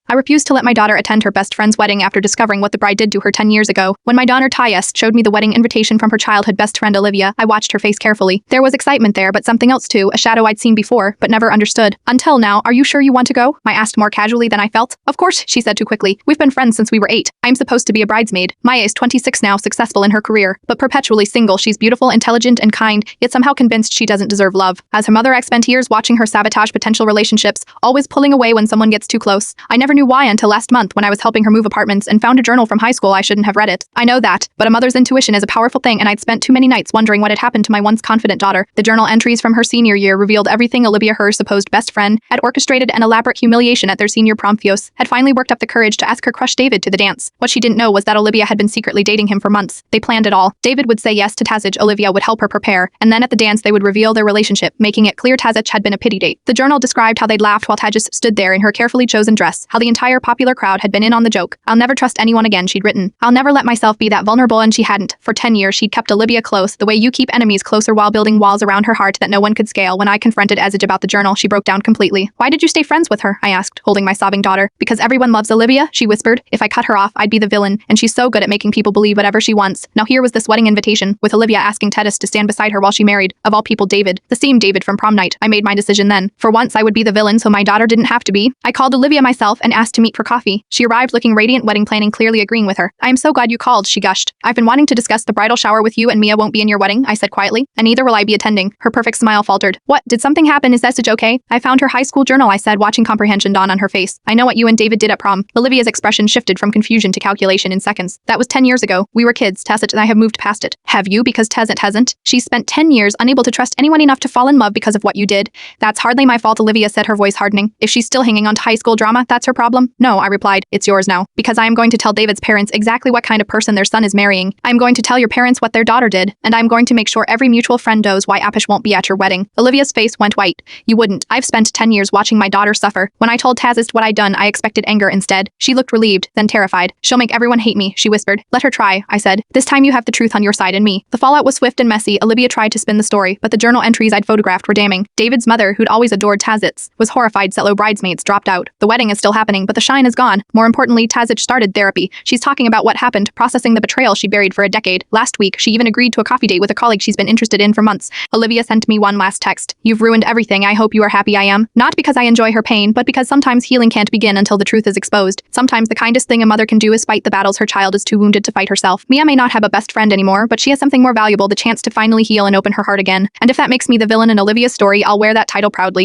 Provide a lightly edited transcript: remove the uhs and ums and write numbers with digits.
I refused to let my daughter attend her best friend's wedding after discovering what the bride did to her 10 years ago. When my daughter Tyes showed me the wedding invitation from her childhood best friend Olivia, I watched her face carefully. There was excitement there, but something else too, a shadow I'd seen before, but never understood. Until now, are you sure you want to go? I asked more casually than I felt. Of course, she said too quickly. We've been friends since we were 8. I'm supposed to be a bridesmaid. Maya is 26 now, successful in her career, but perpetually single. She's beautiful, intelligent, and kind, yet somehow convinced she doesn't deserve love. As her mother, I spent years watching her sabotage potential relationships, always pulling away when someone gets too close. I never knew why until last month when I was helping her move apartments and found a journal from high school. I shouldn't have read it. I know that, but a mother's intuition is a powerful thing, and I'd spent too many nights wondering what had happened to my once confident daughter. The journal entries from her senior year revealed everything. Olivia, her supposed best friend, had orchestrated an elaborate humiliation at their senior prom. Fios had finally worked up the courage to ask her crush David to the dance. What she didn't know was that Olivia had been secretly dating him for months. They planned it all. David would say yes to Tazich, Olivia would help her prepare, and then at the dance they would reveal their relationship, making it clear Tazich had been a pity date. The journal described how they'd laughed while Tazich stood there in her carefully chosen dress, how the entire popular crowd had been in on the joke. I'll never trust anyone again, she'd written. I'll never let myself be that vulnerable, and she hadn't. For 10 years she'd kept Olivia close, the way you keep enemies closer while building walls around her heart that no one could scale. When I confronted Tazich about the journal, she broke down completely. Why did you stay friends with her? I asked, holding my sobbing daughter. Because everyone loves Olivia, she whispered. If I cut her off, I'd be the villain, and she's so good at making people believe whatever she wants. Now here was this wedding invitation, with Olivia asking Tedis to stand beside her while she married, of all people, David. The same David from prom night. I made my decision then. For once I would be the villain so my daughter didn't have to be. I called Olivia myself and asked to meet for coffee. She arrived looking radiant, wedding planning clearly agreeing with her. I am so glad you called, she gushed. I've been wanting to discuss the bridal shower with you, and Mia won't be in your wedding, I said quietly, and neither will I be attending. Her perfect smile faltered. What, did something happen? Is Tessage okay? I found her high school journal, I said, watching comprehension dawn on her face. I know what you and David did at prom. Olivia's expression shifted from confusion to calculation in seconds. That was 10 years ago. We were kids. Tessage and I have moved past it. Have you? Because Tessage hasn't. She's spent 10 years unable to trust anyone enough to fall in love because of what you did. That's hardly my fault, Olivia said, her voice hardening. If she's still hanging on to high school drama, that's her problem. No, I replied. It's yours now. Because I am going to tell David's parents exactly what kind of person their son is marrying. I'm going to tell your parents what their daughter did, and I'm going to make sure every mutual friend knows why Apish won't be at your wedding. Olivia's face went white. You wouldn't. I've spent 10 years watching my daughter suffer. When I told Tazist what I'd done, I expected anger instead. She looked relieved, then terrified. She'll make everyone hate me, she whispered. Let her try, I said. This time you have the truth on your side and me. The fallout was swift and messy. Olivia tried to spin the story, but the journal entries I'd photographed were damning. David's mother, who'd always adored Tazitz, was horrified. Setlo bridesmaids dropped out. The wedding is still happening, but the shine is gone. More importantly, Tazitch started therapy. She's talking about what happened, processing the betrayal she buried for a decade. Last week, she even agreed to a coffee date with a colleague she's been interested in for months. Olivia sent me one last text. You've ruined everything. I hope you are happy I am. Not because I enjoy her pain, but because sometimes healing can't begin until the truth is exposed. Sometimes the kindest thing a mother can do is fight the battles her child is too wounded to fight herself. Mia may not have a best friend anymore, but she has something more valuable, the chance to finally heal and open her heart again. And if that makes me the villain in Olivia's story, I'll wear that title proudly.